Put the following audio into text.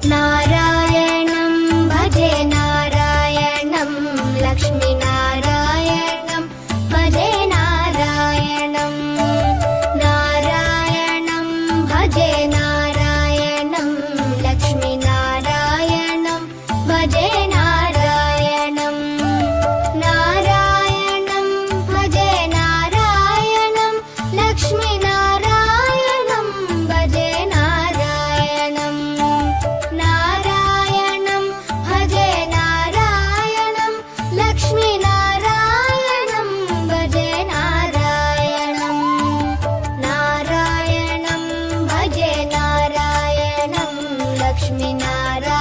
नारायणं भजे नारायणं लक्ष्मीनारायणं भजे नारायणं नारायणं भजे नारायणं लक्ष्मीनारायणं भजे नारायणं नारायणं भजे नारायणं लक्ष्मीनारायणं भजे नारायणं नारायणं भजे नारायणं लक्ष्मीनारायणं भजे नारायणं नारायणं भजे नारायणं लक्ष्मीनारायणं